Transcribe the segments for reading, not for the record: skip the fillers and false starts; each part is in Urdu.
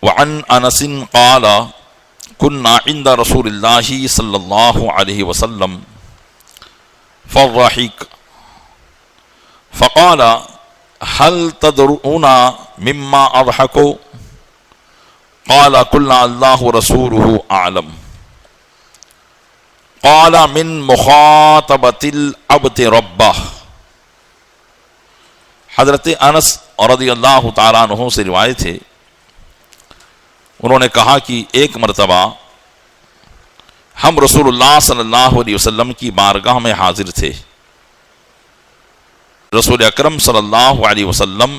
وعن انس قال كنا عند رسول اللہ صلی اللہ علیہ وسلم فضحك فقال هل تدرون مما اضحكوا قال قلنا اللہ رسولہ اعلم قال من مخاطبۃ العبد ربہ۔ حضرت انس رضی اللہ تعالیٰ عنہ سے روایت ہے، انہوں نے کہا کہ ایک مرتبہ ہم رسول اللہ صلی اللہ علیہ وسلم کی بارگاہ میں حاضر تھے۔ رسول اکرم صلی اللہ علیہ وسلم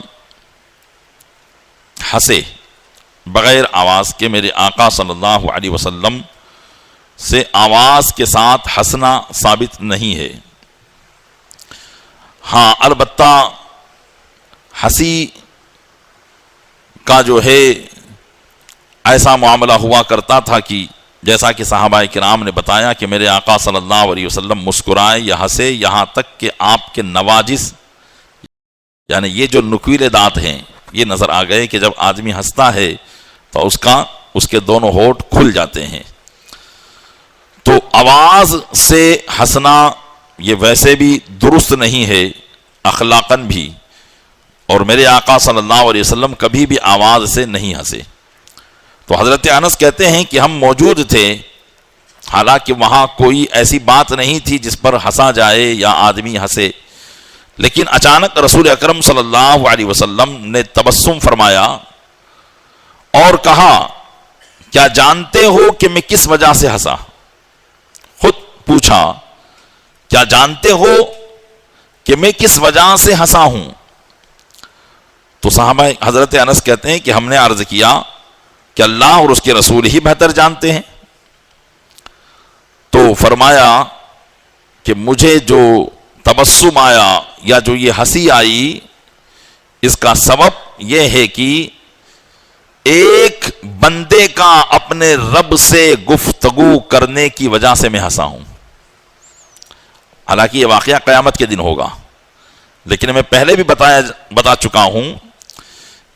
ہنسے بغیر آواز کے۔ میرے آقا صلی اللہ علیہ وسلم سے آواز کے ساتھ ہنسنا ثابت نہیں ہے، ہاں البتہ ہنسی کا جو ہے ایسا معاملہ ہوا کرتا تھا کہ جیسا کہ صحابہ کرام نے بتایا کہ میرے آقا صلی اللہ علیہ وسلم مسکرائے یا ہنسے، یہاں تک کہ آپ کے نواجس یعنی یہ جو نکویلے دانت ہیں یہ نظر آ گئے کہ جب آدمی ہنستا ہے تو اس کے دونوں ہونٹ کھل جاتے ہیں۔ تو آواز سے ہنسنا یہ ویسے بھی درست نہیں ہے اخلاقاً بھی، اور میرے آقا صلی اللہ علیہ وسلم کبھی بھی آواز سے نہیں ہنسے۔ تو حضرت انس کہتے ہیں کہ ہم موجود تھے، حالانکہ وہاں کوئی ایسی بات نہیں تھی جس پر ہنسا جائے یا آدمی ہنسے، لیکن اچانک رسول اکرم صلی اللہ علیہ وسلم نے تبسم فرمایا اور کہا کیا جانتے ہو کہ میں کس وجہ سے ہنسا؟ خود پوچھا کیا جانتے ہو کہ میں کس وجہ سے ہنسا ہوں؟ تو صحابہ حضرت انس کہتے ہیں کہ ہم نے عرض کیا کہ اللہ اور اس کے رسول ہی بہتر جانتے ہیں۔ تو فرمایا کہ مجھے جو تبسم آیا یا جو یہ ہنسی آئی اس کا سبب یہ ہے کہ ایک بندے کا اپنے رب سے گفتگو کرنے کی وجہ سے میں ہنسا ہوں۔ حالانکہ یہ واقعہ قیامت کے دن ہوگا، لیکن میں پہلے بھی بتا چکا ہوں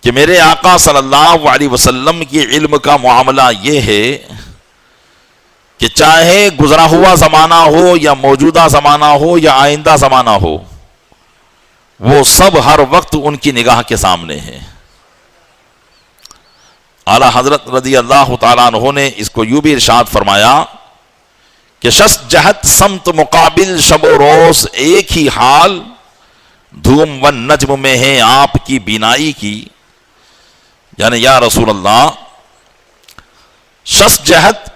کہ میرے آقا صلی اللہ علیہ وسلم کی علم کا معاملہ یہ ہے کہ چاہے گزرا ہوا زمانہ ہو یا موجودہ زمانہ ہو یا آئندہ زمانہ ہو، وہ سب ہر وقت ان کی نگاہ کے سامنے ہے۔ اعلیٰ حضرت رضی اللہ تعالیٰ عنہ نے اس کو یوں بھی ارشاد فرمایا کہ شش جہت سمت مقابل شب و روز ایک ہی حال، دھوم و نجم میں ہے آپ کی بینائی کی۔ یعنی یا رسول اللہ، شش جہت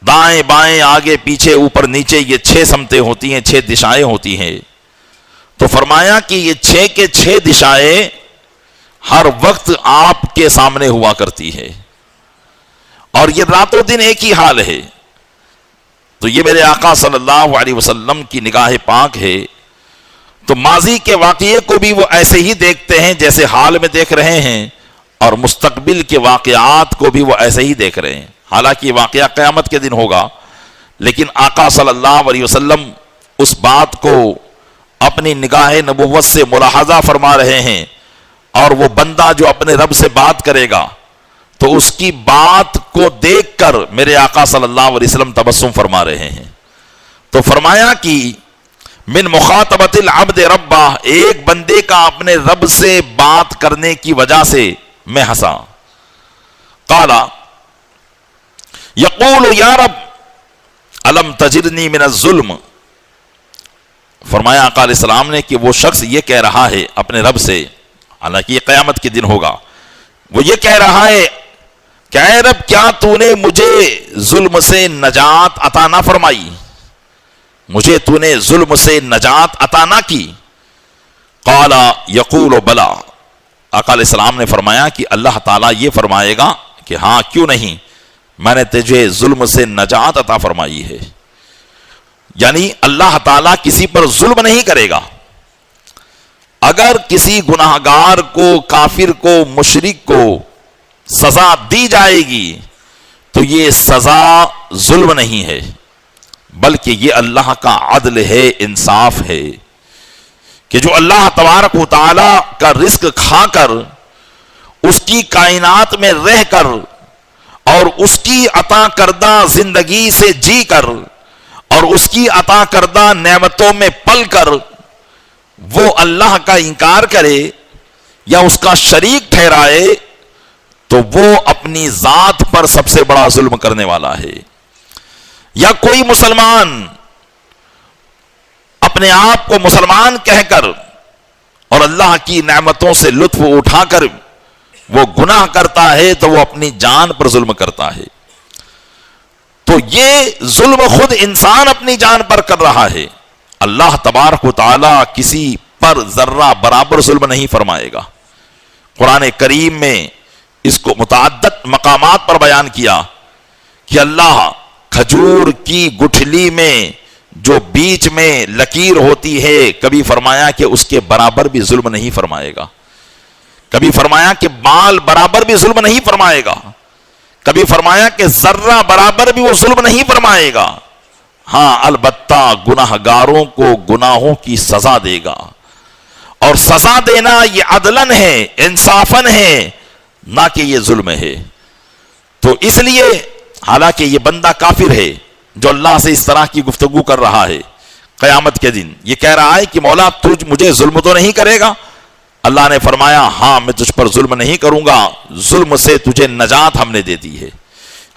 دائیں بائیں آگے پیچھے اوپر نیچے یہ 6 سمتیں ہوتی ہیں، 6 دشائیں ہوتی ہیں۔ تو فرمایا کہ یہ 6 کے 6 دشائیں ہر وقت آپ کے سامنے ہوا کرتی ہے، اور یہ رات و دن ایک ہی حال ہے۔ تو یہ میرے آقا صلی اللہ علیہ وسلم کی نگاہ پاک ہے۔ تو ماضی کے واقعے کو بھی وہ ایسے ہی دیکھتے ہیں جیسے حال میں دیکھ رہے ہیں، اور مستقبل کے واقعات کو بھی وہ ایسے ہی دیکھ رہے ہیں۔ حالانکہ یہ واقعہ قیامت کے دن ہوگا، لیکن آقا صلی اللہ علیہ وسلم اس بات کو اپنی نگاہ نبوت سے ملاحظہ فرما رہے ہیں، اور وہ بندہ جو اپنے رب سے بات کرے گا تو اس کی بات کو دیکھ کر میرے آقا صلی اللہ علیہ وسلم تبسم فرما رہے ہیں۔ تو فرمایا کہ من مخاطبۃ العبد ربہ، ایک بندے کا اپنے رب سے بات کرنے کی وجہ سے میں ہنسا۔ قال یقول یا رب الم تجرنی من الظلم، فرمایا آقا علیہ السلام نے کہ وہ شخص یہ کہہ رہا ہے اپنے رب سے، حالانکہ یہ قیامت کے دن ہوگا، وہ یہ کہہ رہا ہے کہ اے رب کیا تو نے مجھے ظلم سے نجات عطا نہ فرمائی، مجھے تو نے ظلم سے نجات عطا نہ کی؟ قال یقول بلا، آقا علیہ السلام نے فرمایا کہ اللہ تعالیٰ یہ فرمائے گا کہ ہاں کیوں نہیں، میں نے تجھے ظلم سے نجات عطا فرمائی ہے۔ یعنی اللہ تعالیٰ کسی پر ظلم نہیں کرے گا۔ اگر کسی گناہگار کو، کافر کو، مشرک کو سزا دی جائے گی تو یہ سزا ظلم نہیں ہے، بلکہ یہ اللہ کا عدل ہے، انصاف ہے، کہ جو اللہ تبارک و تعالی کا رزق کھا کر اس کی کائنات میں رہ کر اور اس کی عطا کردہ زندگی سے جی کر اور اس کی عطا کردہ نعمتوں میں پل کر وہ اللہ کا انکار کرے یا اس کا شریک ٹھہرائے تو وہ اپنی ذات پر سب سے بڑا ظلم کرنے والا ہے۔ یا کوئی مسلمان اپنے آپ کو مسلمان کہہ کر اور اللہ کی نعمتوں سے لطف اٹھا کر وہ گناہ کرتا ہے تو وہ اپنی جان پر ظلم کرتا ہے۔ تو یہ ظلم خود انسان اپنی جان پر کر رہا ہے۔ اللہ تبارک و تعالی کسی پر ذرہ برابر ظلم نہیں فرمائے گا۔ قرآن کریم میں اس کو متعدد مقامات پر بیان کیا کہ اللہ کھجور کی گٹھلی میں جو بیچ میں لکیر ہوتی ہے، کبھی فرمایا کہ اس کے برابر بھی ظلم نہیں فرمائے گا، کبھی فرمایا کہ بال برابر بھی ظلم نہیں فرمائے گا، کبھی فرمایا کہ ذرہ برابر بھی وہ ظلم نہیں فرمائے گا۔ ہاں البتہ گناہگاروں کو گناہوں کی سزا دے گا، اور سزا دینا یہ عدلن ہے، انصافن ہے، نہ کہ یہ ظلم ہے۔ تو اس لیے حالانکہ یہ بندہ کافر ہے جو اللہ سے اس طرح کی گفتگو کر رہا ہے، قیامت کے دن یہ کہہ رہا ہے کہ مولا تجھ مجھے ظلم تو نہیں کرے گا؟ اللہ نے فرمایا ہاں میں تجھ پر ظلم نہیں کروں گا، ظلم سے تجھے نجات ہم نے دے دی ہے،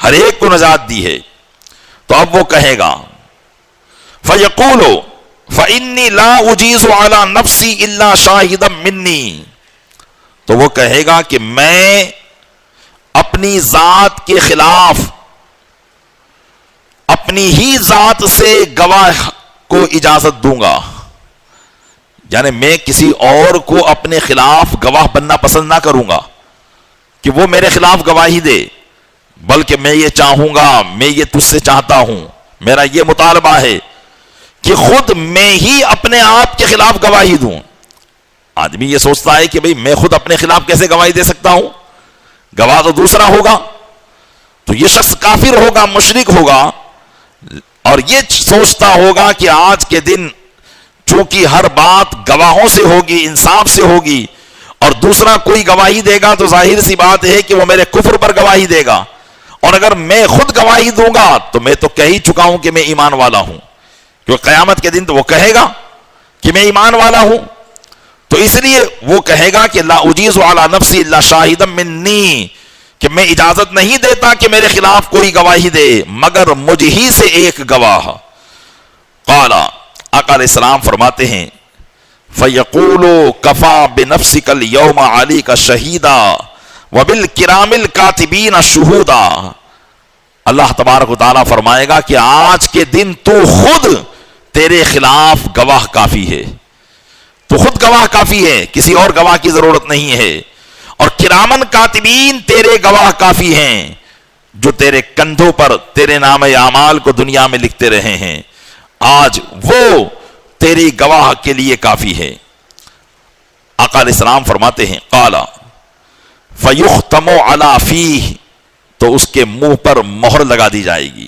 ہر ایک کو نجات دی ہے۔ تو اب وہ کہے گا فَيَقُولُ فَإِنِّي لَا أُجِيزُ عَلَى نَفْسِي إِلَّا شَاهِدًا مِّنِّي، تو وہ کہے گا کہ میں اپنی ذات کے خلاف اپنی ہی ذات سے گواہ کو اجازت دوں گا، یعنی میں کسی اور کو اپنے خلاف گواہ بننا پسند نہ کروں گا کہ وہ میرے خلاف گواہی دے، بلکہ میں یہ چاہوں گا، میں یہ تجھ سے چاہتا ہوں، میرا یہ مطالبہ ہے کہ خود میں ہی اپنے آپ کے خلاف گواہی دوں۔ آدمی یہ سوچتا ہے کہ بھئی میں خود اپنے خلاف کیسے گواہی دے سکتا ہوں، گواہ تو دوسرا ہوگا۔ تو یہ شخص کافر ہوگا، مشرک ہوگا، اور یہ سوچتا ہوگا کہ آج کے دن چونکہ ہر بات گواہوں سے ہوگی، انصاف سے ہوگی، اور دوسرا کوئی گواہی دے گا تو ظاہر سی بات ہے کہ وہ میرے کفر پر گواہی دے گا، اور اگر میں خود گواہی دوں گا تو میں تو کہہ ہی چکا ہوں کہ میں ایمان والا ہوں، کیونکہ قیامت کے دن تو وہ کہے گا کہ میں ایمان والا ہوں۔ تو اس لیے وہ کہے گا کہ لا اجیز علی نفسی الا شاہدا منی، کہ میں اجازت نہیں دیتا کہ میرے خلاف کوئی گواہی دے مگر مجھ ہی سے ایک گواہ۔ قال آقا علیہ السلام فرماتے ہیں فَيَقُولُ كَفَى بِنَفْسِكَ الْيَوْمَ عَلَيْكَ شَهِيدًا وَبِالْكِرَامِ الْكَاتِبِينَ شُهُودًا، اللہ تبارک و تعالیٰ فرمائے گا کہ آج کے دن تو خود تیرے خلاف گواہ کافی ہے، تو خود گواہ کافی ہے، کسی اور گواہ کی ضرورت نہیں ہے، اور کرامن کاتبین تیرے گواہ کافی ہیں جو تیرے کندھوں پر تیرے نام اعمال کو دنیا میں لکھتے رہے ہیں، آج وہ تیری گواہ کے لیے کافی ہے۔ آقا علیہ السلام فرماتے ہیں قال فَيُخْتَمُ عَلَى فِيهِ، تو اس کے منہ پر مہر لگا دی جائے گی،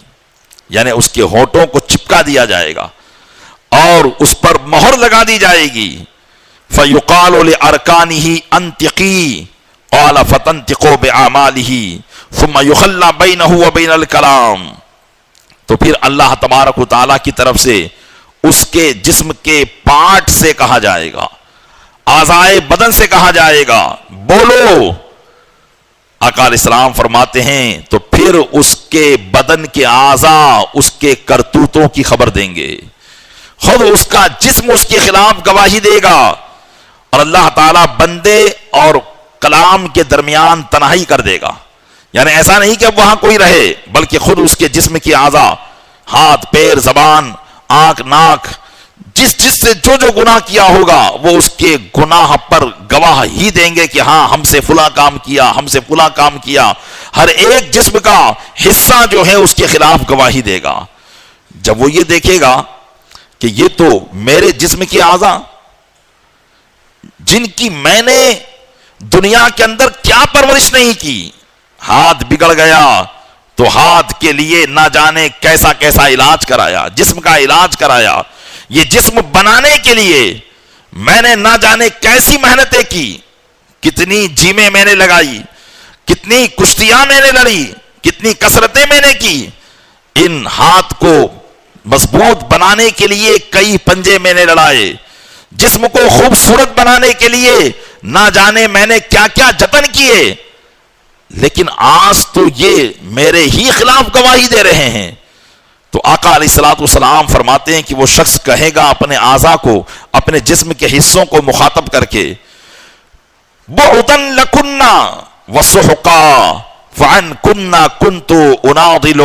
یعنی اس کے ہونٹوں کو چپکا دیا جائے گا اور اس پر مہر لگا دی جائے گی۔ فَيُقَالُ لِأَرْكَانِهِ أَنْتِقِي قَالَ فَتَنْتِقُوا بِأَعْمَالِهِ ثُمَّ يُخَلَّى بَيْنَهُ وَبَيْنَ الْكَلَامِ، تو پھر اللہ تبارک و تعالیٰ کی طرف سے اس کے جسم کے پارٹ سے کہا جائے گا، اعضائے بدن سے کہا جائے گا بولو۔ آقا علیہ السلام فرماتے ہیں تو پھر اس کے بدن کے اعضاء اس کے کرتوتوں کی خبر دیں گے، خود اس کا جسم اس کے خلاف گواہی دے گا، اور اللہ تعالیٰ بندے اور کلام کے درمیان تنہائی کر دے گا، یعنی ایسا نہیں کہ اب وہاں کوئی رہے، بلکہ خود اس کے جسم کی اعضاء، ہاتھ پیر زبان آنکھ ناک، جس سے جو گناہ کیا ہوگا وہ اس کے گناہ پر گواہ ہی دیں گے کہ ہاں ہم سے فلاں کام کیا، ہم سے فلاں کام کیا، ہر ایک جسم کا حصہ جو ہے اس کے خلاف گواہی دے گا۔ جب وہ یہ دیکھے گا کہ یہ تو میرے جسم کی اعضاء جن کی میں نے دنیا کے اندر کیا پرورش نہیں کی، ہاتھ بگڑ گیا تو ہاتھ کے لیے نہ جانے کیسا کیسا علاج کرایا، جسم کا علاج کرایا، یہ جسم بنانے کے لیے میں نے نہ جانے کیسی محنتیں کی، کتنی جیمیں میں نے لگائی، کتنی کشتیاں میں نے لڑی، کتنی کثرتیں میں نے کی، ان ہاتھ کو مضبوط بنانے کے لیے کئی پنجے میں نے لڑائے، جسم کو خوبصورت بنانے کے لیے نہ جانے میں نے کیا کیا جتن کیے، لیکن آج تو یہ میرے ہی خلاف گواہی دے رہے ہیں۔ تو آقا علیہ الصلوۃ والسلام فرماتے ہیں کہ وہ شخص کہے گا اپنے اعضاء کو، اپنے جسم کے حصوں کو مخاطب کر کے، بعداً لکنا وسحقا فعن کنا کنت اناضل،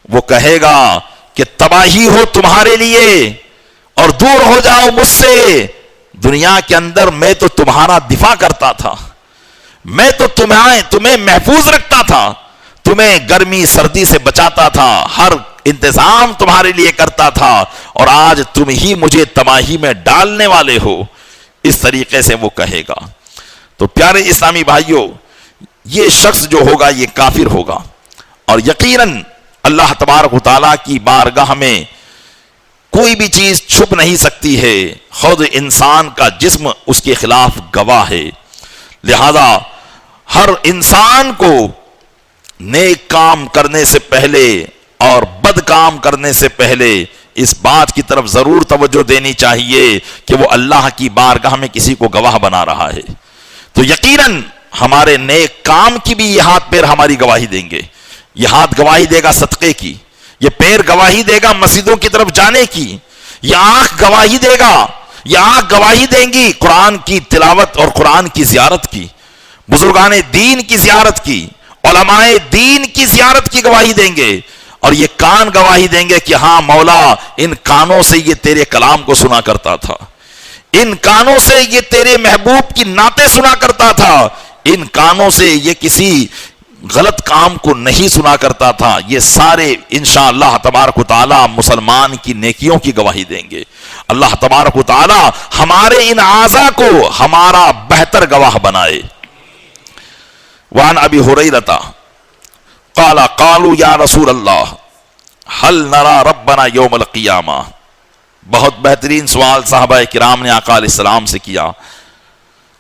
وہ کہے گا کہ تباہی ہو تمہارے لیے اور دور ہو جاؤ مجھ سے، دنیا کے اندر میں تو تمہارا دفاع کرتا تھا، میں تو تمہیں محفوظ رکھتا تھا، تمہیں گرمی سردی سے بچاتا تھا، ہر انتظام تمہارے لیے کرتا تھا، اور آج تم ہی مجھے تباہی میں ڈالنے والے ہو۔ اس طریقے سے وہ کہے گا۔ تو پیارے اسلامی بھائیوں، یہ شخص جو ہوگا یہ کافر ہوگا، اور یقیناً اللہ تبارک و تعالیٰ کی بارگاہ میں کوئی بھی چیز چھپ نہیں سکتی ہے، خود انسان کا جسم اس کے خلاف گواہ ہے۔ لہذا ہر انسان کو نیک کام کرنے سے پہلے اور بد کام کرنے سے پہلے اس بات کی طرف ضرور توجہ دینی چاہیے کہ وہ اللہ کی بارگاہ میں کسی کو گواہ بنا رہا ہے، تو یقیناً ہمارے نیک کام کی بھی یہ ہاتھ پیر ہماری گواہی دیں گے۔ یہ ہاتھ گواہی دے گا صدقے کی، یہ پیر گواہی دے گا مسجدوں کی طرف جانے کی، یہ آنکھ گواہی دے گا، یہ آنکھ گواہی دیں گی قرآن کی تلاوت اور قرآن کی زیارت کی، بزرگان دین کی زیارت کی، علماء دین کی زیارت کی گواہی دیں گے، اور یہ کان گواہی دیں گے کہ ہاں مولا ان کانوں سے یہ تیرے کلام کو سنا کرتا تھا، ان کانوں سے یہ تیرے محبوب کی نعتیں سنا کرتا تھا، ان کانوں سے یہ کسی غلط کام کو نہیں سنا کرتا تھا۔ یہ سارے انشاءاللہ تبارک و تعالی مسلمان کی نیکیوں کی گواہی دیں گے۔ اللہ تبارک و تعالی ہمارے ان اعضاء کو ہمارا بہتر گواہ بنائے۔ وعن ابی ہریرہ قال قالوا یا رسول اللہ هل نرى ربنا یوم القیامہ۔ بہت بہترین سوال صحابہ کرام نے آقا علیہ السلام سے کیا۔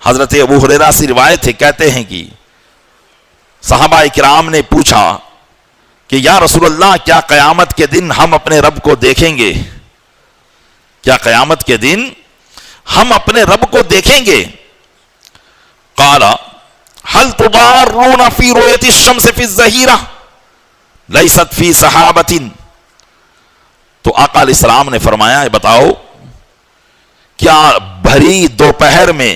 حضرت ابو ہریرہ سے روایت ہے، کہتے ہیں کہ صحابہ کرام نے پوچھا کہ یا رسول اللہ کیا قیامت کے دن ہم اپنے رب کو دیکھیں گے؟ کیا قیامت کے دن ہم اپنے رب کو دیکھیں گے؟ قال هل تضارون في رؤية الشمس في الظهيرة ليست في سحابة۔ تو آقا علیہ السلام نے فرمایا بتاؤ کیا بھری دوپہر میں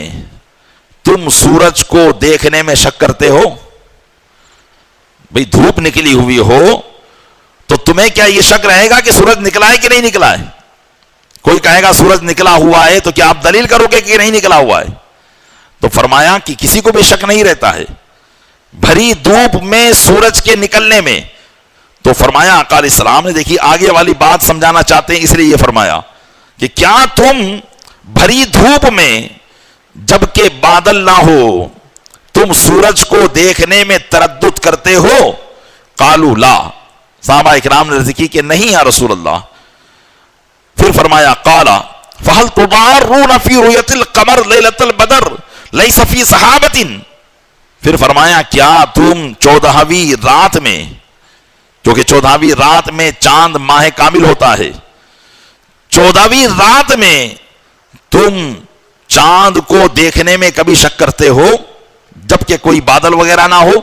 تم سورج کو دیکھنے میں شک کرتے ہو؟ بھئی دھوپ نکلی ہوئی ہو تو تمہیں کیا یہ شک رہے گا کہ سورج نکلا ہے کہ نہیں نکلا ہے؟ کوئی کہے گا سورج نکلا ہوا ہے تو کیا آپ دلیل کرو گے کہ نہیں نکلا ہوا ہے؟ تو فرمایا کہ کسی کو بھی شک نہیں رہتا ہے بھری دھوپ میں سورج کے نکلنے میں۔ تو فرمایا آقا علیہ السلام نے، دیکھیے آگے والی بات سمجھانا چاہتے ہیں اس لیے یہ فرمایا کہ کیا تم بھری دھوپ میں جبکہ بادل نہ ہو تم سورج کو دیکھنے میں تردد کرتے ہو؟ قالوا لا، صحابہ اکرام نے ذکر کہ نہیں یا رسول اللہ۔ پھر فرمایا قال فهل تضارون في رؤية القمر ليلة البدر ليس في سحابة۔ پھر فرمایا کیا تم 14ویں رات میں، کیونکہ 14ویں رات میں چاند ماہ کامل ہوتا ہے، 14ویں رات میں تم چاند کو دیکھنے میں کبھی شک کرتے ہو جبکہ کوئی بادل وغیرہ نہ ہو؟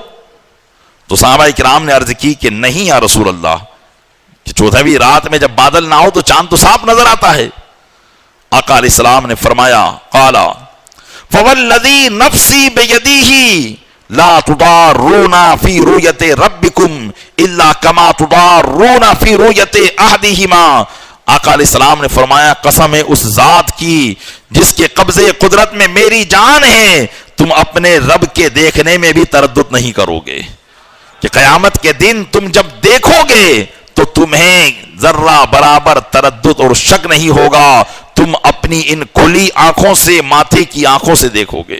تو صحابہ کرام نے عرض کی کہ نہیں یا رسول اللہ، کہ 14ویں رات میں جب بادل نہ ہو تو چاند تو صاف نظر آتا ہے۔ آقا علیہ السلام نے فرمایا قال فوالذی نفسی بیدیہ لا تضارون فی رؤیت ربکم الا کما تضارون فی رؤیت احدہما۔ آقا علیہ السلام نے فرمایا قسم ہے اس ذات کی جس کے قبضے قدرت میں میری جان ہے، تم اپنے رب کے دیکھنے میں بھی تردد نہیں کرو گے، کہ قیامت کے دن تم جب دیکھو گے تو تمہیں ذرہ برابر تردد اور شک نہیں ہوگا، تم اپنی ان کھلی آنکھوں سے، ماتھے کی آنکھوں سے دیکھو گے۔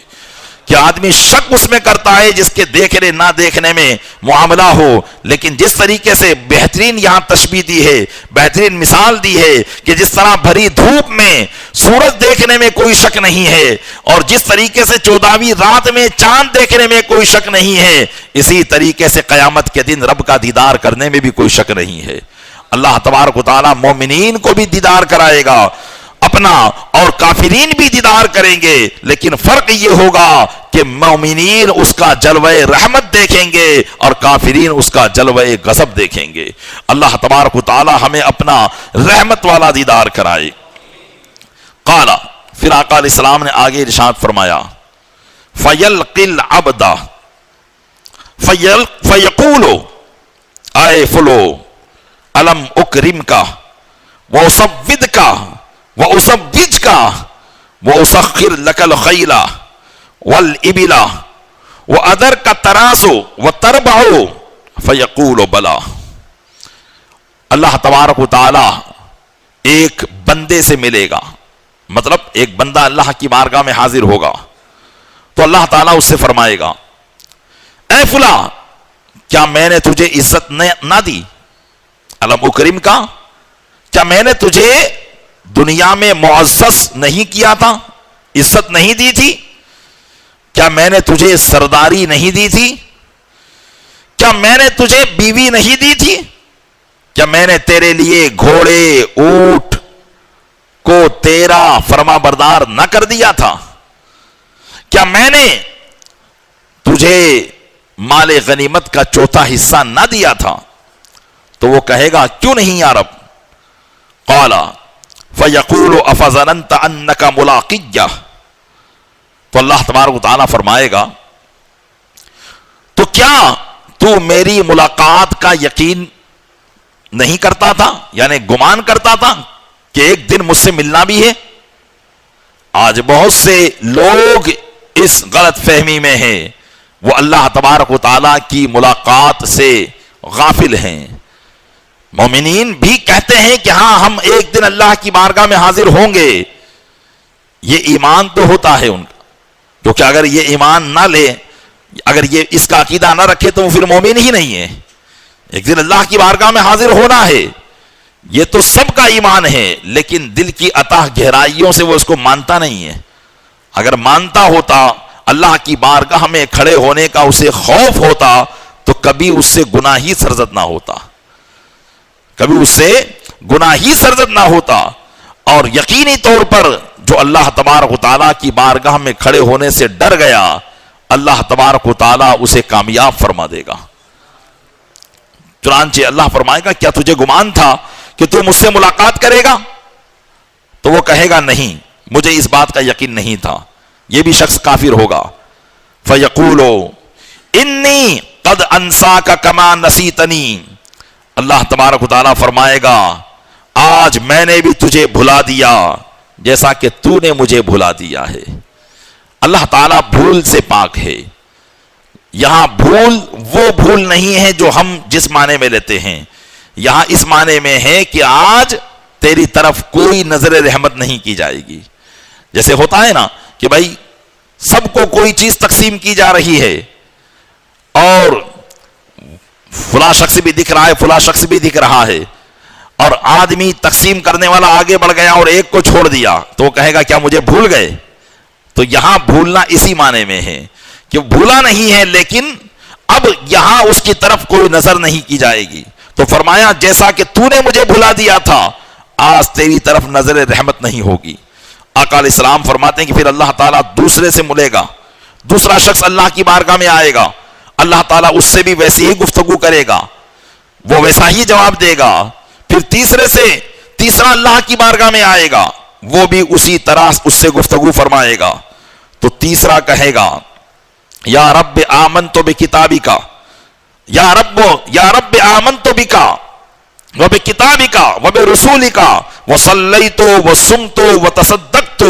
کہ آدمی شک اس میں کرتا ہے جس کے دیکھنے نہ دیکھنے میں معاملہ ہو، لیکن جس طریقے سے بہترین یہاں تشبیہ دی ہے، بہترین مثال دی ہے کہ جس طرح بھری دھوپ میں سورج دیکھنے میں کوئی شک نہیں ہے، اور جس طریقے سے 14ویں رات میں چاند دیکھنے میں کوئی شک نہیں ہے، اسی طریقے سے قیامت کے دن رب کا دیدار کرنے میں بھی کوئی شک نہیں ہے۔ اللہ تبارک و تعالی مومنین کو بھی دیدار کرائے گا اپنا، اور کافرین بھی دیدار کریں گے، لیکن فرق یہ ہوگا کہ مومنین اس کا جلوہ رحمت دیکھیں گے اور کافرین اس کا جلوہ غضب دیکھیں گے۔ اللہ تبارک و تعالی ہمیں اپنا رحمت والا دیدار کرائے۔ قال، پھر آقا علیہ السلام نے آگے ارشاد فرمایا، فَيَلْقِ الْعَبْدَ فَيَقُولُ اے فلو الم اکرمک وَأُصَوِّدْکَ وَأُصَوِّجْکَ وَأُسَخِّرْ لَكَ الْخَيْلَ وَالْإِبِلَ وَأَدَرْكَ التَّرَاسُ وَتَرْبَعُ فَيَقُولُ بَلَى۔ اللہ تبارک و تعالی ایک بندے سے ملے گا، مطلب ایک بندہ اللہ کی بارگاہ میں حاضر ہوگا تو اللہ تعالیٰ اس سے فرمائے گا، اے فلاں کیا میں نے تجھے عزت نہ دی؟ علم اکرم کا، کیا میں نے تجھے دنیا میں معزز نہیں کیا تھا، عزت نہیں دی تھی؟ کیا میں نے تجھے سرداری نہیں دی تھی؟ کیا میں نے تجھے بیوی نہیں دی تھی؟ کیا میں نے تیرے لیے گھوڑے اونٹ کو تیرا فرما بردار نہ کر دیا تھا؟ کیا میں نے تجھے مال غنیمت کا چوتھا حصہ نہ دیا تھا؟ تو وہ کہے گا کیوں نہیں یا رب؟ قال فَيَقُولُ أَفَظَنَنْتَ أَنَّكَ مُلَاقِيَّ، تو اللہ تبارک و تعالیٰ فرمائے گا تو کیا تو میری ملاقات کا یقین نہیں کرتا تھا، یعنی گمان کرتا تھا کہ ایک دن مجھ سے ملنا بھی ہے؟ آج بہت سے لوگ اس غلط فہمی میں ہیں، وہ اللہ تبارک و تعالیٰ کی ملاقات سے غافل ہیں۔ مومنین بھی کہتے ہیں کہ ہاں ہم ایک دن اللہ کی بارگاہ میں حاضر ہوں گے، یہ ایمان تو ہوتا ہے ان کا، کیونکہ اگر یہ ایمان نہ لے، اگر یہ اس کا عقیدہ نہ رکھے تو وہ پھر مومن ہی نہیں ہے۔ ایک دن اللہ کی بارگاہ میں حاضر ہونا ہے، یہ تو سب کا ایمان ہے، لیکن دل کی اتاہ گہرائیوں سے وہ اس کو مانتا نہیں ہے۔ اگر مانتا ہوتا، اللہ کی بارگاہ میں کھڑے ہونے کا اسے خوف ہوتا تو کبھی اس سے گناہ ہی سرزد نہ ہوتا، کبھی اس سے گناہ ہی سرزد نہ ہوتا۔ اور یقینی طور پر جو اللہ تبارک و تعالیٰ کی بارگاہ میں کھڑے ہونے سے ڈر گیا، اللہ تبارک و تعالیٰ اسے کامیاب فرما دے گا۔ چنانچہ اللہ فرمائے گا کیا تجھے گمان تھا کہ تو مجھ سے ملاقات کرے گا؟ تو وہ کہے گا نہیں، مجھے اس بات کا یقین نہیں تھا۔ یہ بھی شخص کافر ہوگا۔ فَيَقُولُ إِنِّي قَدْ أَنْسَاكَ كَمَا نَسِيتَنِي، اللہ تبارک و تعالیٰ فرمائے گا آج میں نے بھی تجھے بھلا دیا جیسا کہ تو نے مجھے بھلا دیا ہے۔ اللہ تعالیٰ بھول سے پاک ہے۔ یہاں بھول وہ بھول نہیں ہے جو ہم جس معنی میں لیتے ہیں، یہاں اس معنی میں ہے کہ آج تیری طرف کوئی نظر رحمت نہیں کی جائے گی۔ جیسے ہوتا ہے نا کہ بھائی سب کو کوئی چیز تقسیم کی جا رہی ہے اور فلاں شخص بھی دکھ رہا ہے، فلاں شخص بھی دکھ رہا ہے، اور آدمی تقسیم کرنے والا آگے بڑھ گیا اور ایک کو چھوڑ دیا تو وہ کہے گا کیا مجھے بھول گئے؟ تو یہاں بھولنا اسی معنی میں ہے کہ بھولا نہیں ہے، لیکن اب یہاں اس کی طرف کوئی نظر نہیں کی جائے گی۔ تو فرمایا جیسا کہ تو نے مجھے بھلا دیا تھا، آج تیری طرف نظر رحمت نہیں ہوگی۔ آقا علیہ السلام فرماتے ہیں کہ پھر اللہ تعالیٰ دوسرے سے ملے گا، دوسرا شخص اللہ کی بارگاہ میں آئے گا، اللہ تعالیٰ اس سے بھی ویسی ہی گفتگو کرے گا، وہ ویسا ہی جواب دے گا۔ پھر تیسرا اللہ کی بارگاہ میں آئے گا، وہ بھی اسی طرح اس سے گفتگو فرمائے گا۔ تو تیسرا کہے گا یا رب آمنت بکتابک، یا رب آمنت بک وبکتابک وبرسولک وصلیت وصمت وتصدقت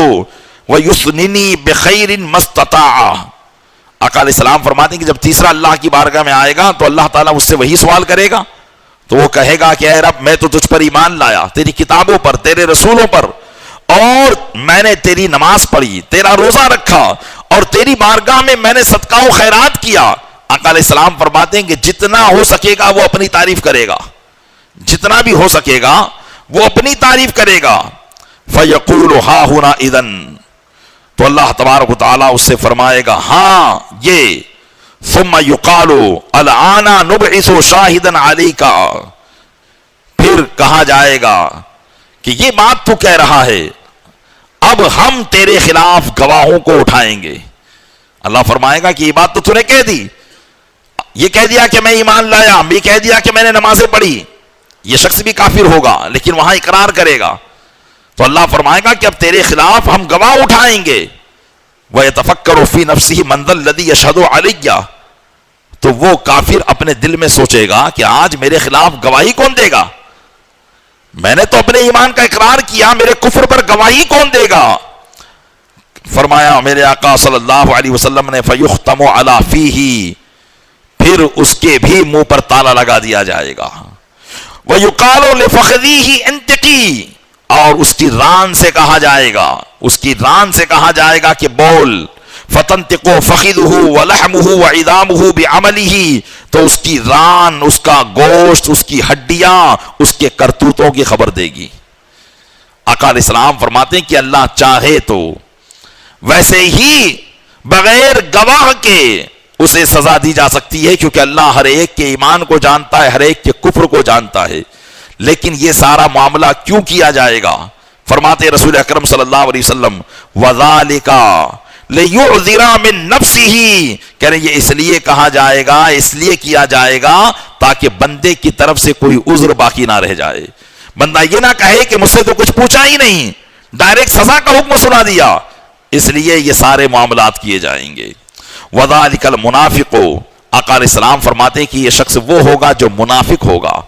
ویثننی بخیر ما استطاع۔ آقا علیہ السلام فرماتے ہیں کہ جب تیسرا اللہ کی بارگاہ میں آئے گا تو اللہ تعالیٰ اس سے وہی سوال کرے گا، تو وہ کہے گا کہ اے رب میں تو تجھ پر ایمان لایا، تیری کتابوں پر، تیرے رسولوں پر، اور میں نے تیری نماز پڑھی، تیرا روزہ رکھا، اور تیری بارگاہ میں میں نے صدقہ و خیرات کیا، آقا علیہ السلام فرماتے ہیں کہ جتنا ہو سکے گا وہ اپنی تعریف کرے گا، جتنا بھی ہو سکے گا وہ اپنی تعریف کرے گا. فَيَقُولُ هَا هُنَا إِذًا، تو اللہ تبارک و تعالیٰ اس سے فرمائے گا ہاں یہ. ثُمَّ يُقَالُ الْآنَ نُبْعِثُ شَاهِدًا عَلَيْكَ، پھر کہا جائے گا کہ یہ بات تو کہہ رہا ہے، اب ہم تیرے خلاف گواہوں کو اٹھائیں گے. اللہ فرمائے گا کہ یہ بات تو نے کہہ دی، یہ کہہ دیا کہ میں ایمان لایا، یہ کہہ دیا کہ میں نے نمازیں پڑھی. یہ شخص بھی کافر ہوگا لیکن وہاں اقرار کرے گا. تو اللہ فرمائے گا کہ اب تیرے خلاف ہم گواہ اٹھائیں گے. وَيَتَفَكَّرُ فِي نَفْسِهِ مَنْ ذَا الَّذِي يَشْهَدُ عَلَيَّ، تو وہ کافر اپنے دل میں سوچے گا کہ آج میرے خلاف گواہی کون دے گا؟ میں نے تو اپنے ایمان کا اقرار کیا، میرے کفر پر گواہی کون دے گا؟ فرمایا میرے آقا صلی اللہ علیہ وسلم نے فَيُخْتَمُ عَلَى فِيهِ، پھر اس کے بھی منہ پر تالا لگا دیا جائے گا. وَيُقَالُ لِفَخْذِهِ انْتِقِي، اور اس کی ران سے کہا جائے گا، اس کی ران سے کہا جائے گا کہ بول. فَتَنْتِقُ فَخِذُهُ وَلَحْمُهُ وَعِظَامُهُ بِعَمَلِهِ، تو اس کی ران، اس کا گوشت، اس کی ہڈیاں اس کے کرتوتوں کی خبر دے گی. آقا علیہ السلام فرماتے ہیں کہ اللہ چاہے تو ویسے ہی بغیر گواہ کے اسے سزا دی جا سکتی ہے، کیونکہ اللہ ہر ایک کے ایمان کو جانتا ہے، ہر ایک کے کفر کو جانتا ہے. لیکن یہ سارا معاملہ کیوں کیا جائے گا؟ فرماتے رسول اکرم صلی اللہ علیہ وسلم وَذَلِكَ لِيُعْذِرَ مِن نَفْسِهِ، کہہ رہے یہ اس لیے کہا جائے گا، اس لیے کیا جائے گا تاکہ بندے کی طرف سے کوئی عذر باقی نہ رہ جائے. بندہ یہ نہ کہے کہ مجھ سے تو کچھ پوچھا ہی نہیں، ڈائریکٹ سزا کا حکم سنا دیا. اس لیے یہ سارے معاملات کیے جائیں گے. وَذَلِكَ الْمُنَافِقُ، آقا علیہ السلام فرماتے ہیں کہ یہ شخص وہ ہوگا جو منافق ہوگا.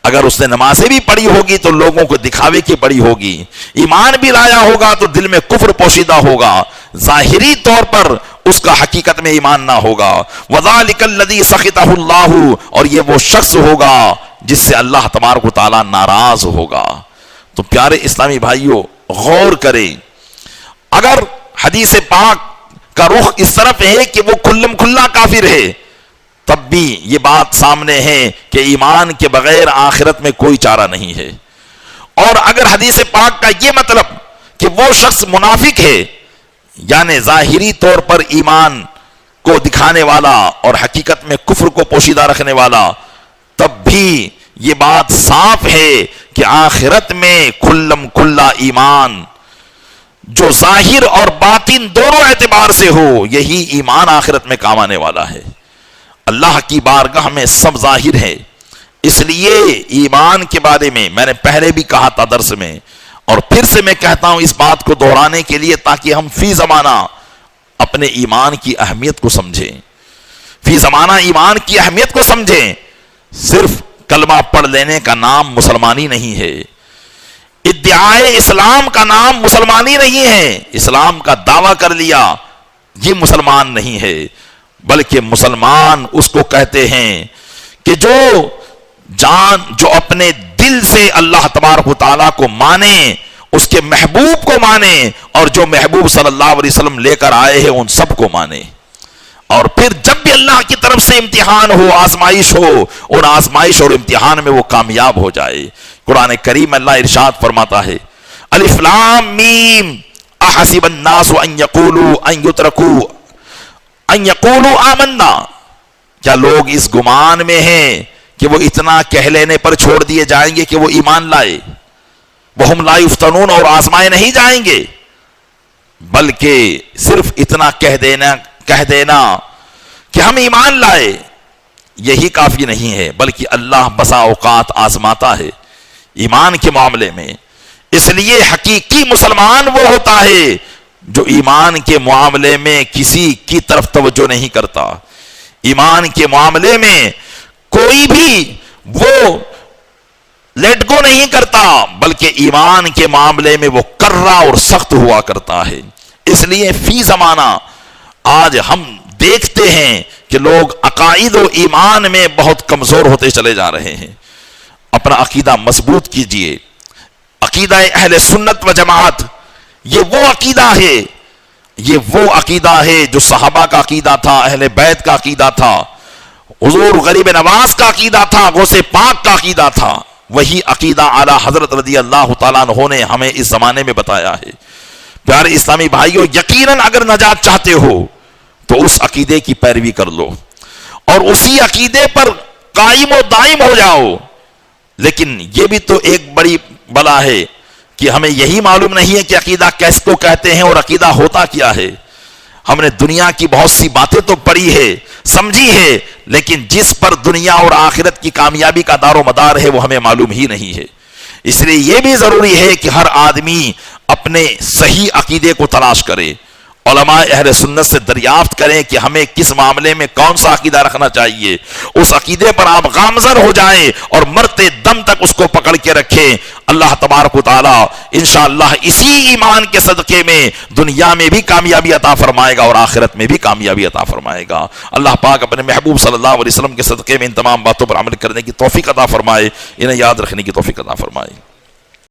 اگر اس نے نمازیں بھی پڑھی ہوگی تو لوگوں کو دکھاوے کی پڑھی ہوگی، ایمان بھی لایا ہوگا تو دل میں کفر پوشیدہ ہوگا، ظاہری طور پر اس کا حقیقت میں ایمان نہ ہوگا. وَذَلِكَ الَّذِي سَخِطَهُ اللَّهُ، اور یہ وہ شخص ہوگا جس سے اللہ تبارک و تعالیٰ ناراض ہوگا. تو پیارے اسلامی بھائیوں غور کریں، اگر حدیث پاک کا رخ اس طرف ہے کہ وہ کھلم کھلا کافر ہے، تب بھی یہ بات سامنے ہے کہ ایمان کے بغیر آخرت میں کوئی چارہ نہیں ہے. اور اگر حدیث پاک کا یہ مطلب کہ وہ شخص منافق ہے، یعنی ظاہری طور پر ایمان کو دکھانے والا اور حقیقت میں کفر کو پوشیدہ رکھنے والا، تب بھی یہ بات صاف ہے کہ آخرت میں کھلم کھلا ایمان جو ظاہر اور باطن دونوں اعتبار سے ہو، یہی ایمان آخرت میں کام آنے والا ہے. اللہ کی بارگاہ میں سب ظاہر ہے. اس لیے ایمان کے بارے میں نے پہلے بھی کہا تھا درس میں، اور پھر سے میں کہتا ہوں اس بات کو دہرانے کے لیے تاکہ ہم فی زمانہ اپنے ایمان کی اہمیت کو سمجھیں، فی زمانہ ایمان کی اہمیت کو سمجھیں. صرف کلمہ پڑھ لینے کا نام مسلمانی نہیں ہے، ادعائے اسلام کا نام مسلمانی نہیں ہے. اسلام کا دعویٰ کر لیا یہ مسلمان نہیں ہے، بلکہ مسلمان اس کو کہتے ہیں کہ جو اپنے دل سے اللہ تبارک و تعالیٰ کو مانے، اس کے محبوب کو مانے، اور جو محبوب صلی اللہ علیہ وسلم لے کر آئے ہیں ان سب کو مانے. اور پھر جب بھی اللہ کی طرف سے امتحان ہو، آزمائش ہو، ان آزمائش اور امتحان میں وہ کامیاب ہو جائے. قرآن کریم اللہ ارشاد فرماتا ہے الف لام میم احسب الناس ان یقولوا آمنا، کیا لوگ اس گمان میں ہیں کہ وہ اتنا کہہ لینے پر چھوڑ دیے جائیں گے کہ وہ ایمان لائے؟ وہم لا یفتنون، اور آزمائے نہیں جائیں گے، بلکہ صرف اتنا کہہ دینا کہ ہم ایمان لائے یہی کافی نہیں ہے، بلکہ اللہ بسا اوقات آزماتا ہے ایمان کے معاملے میں. اس لیے حقیقی مسلمان وہ ہوتا ہے جو ایمان کے معاملے میں کسی کی طرف توجہ نہیں کرتا، ایمان کے معاملے میں کوئی بھی وہ لیٹ گو نہیں کرتا، بلکہ ایمان کے معاملے میں وہ کرا اور سخت ہوا کرتا ہے. اس لیے فی زمانہ آج ہم دیکھتے ہیں کہ لوگ عقائد و ایمان میں بہت کمزور ہوتے چلے جا رہے ہیں. اپنا عقیدہ مضبوط کیجئے، عقیدہ اہل سنت و جماعت یہ وہ عقیدہ ہے، یہ وہ عقیدہ ہے جو صحابہ کا عقیدہ تھا، اہل بیت کا عقیدہ تھا، حضور غریب نواز کا عقیدہ تھا، غوث پاک کا عقیدہ تھا۔ وہی عقیدہ اعلیٰ حضرت رضی اللہ تعالیٰ عنہ نے ہمیں اس زمانے میں بتایا ہے۔ پیارے اسلامی بھائیوں، یقیناً اگر نجات چاہتے ہو تو اس عقیدے کی پیروی کر لو اور اسی عقیدے پر قائم و دائم ہو جاؤ۔ لیکن یہ بھی تو ایک بڑی بلا ہے کہ ہمیں یہی معلوم نہیں ہے کہ عقیدہ کیس کو کہتے ہیں اور عقیدہ ہوتا کیا ہے۔ ہم نے دنیا کی بہت سی باتیں تو پڑھی ہے، سمجھی ہے، لیکن جس پر دنیا اور آخرت کی کامیابی کا دار و مدار ہے وہ ہمیں معلوم ہی نہیں ہے۔ اس لیے یہ بھی ضروری ہے کہ ہر آدمی اپنے صحیح عقیدے کو تلاش کرے، علماء اہل سنت سے دریافت کریں کہ ہمیں کس معاملے میں کون سا عقیدہ رکھنا چاہیے، اس عقیدے پر آپ گامزن ہو جائیں اور مرتے دم تک اس کو پکڑ کے رکھیں۔ اللہ تبارک و تعالی انشاءاللہ اسی ایمان کے صدقے میں دنیا میں بھی کامیابی عطا فرمائے گا اور آخرت میں بھی کامیابی عطا فرمائے گا۔ اللہ پاک اپنے محبوب صلی اللہ علیہ وسلم کے صدقے میں ان تمام باتوں پر عمل کرنے کی توفیق عطا فرمائے، انہیں یاد رکھنے کی توفیق عطا فرمائے۔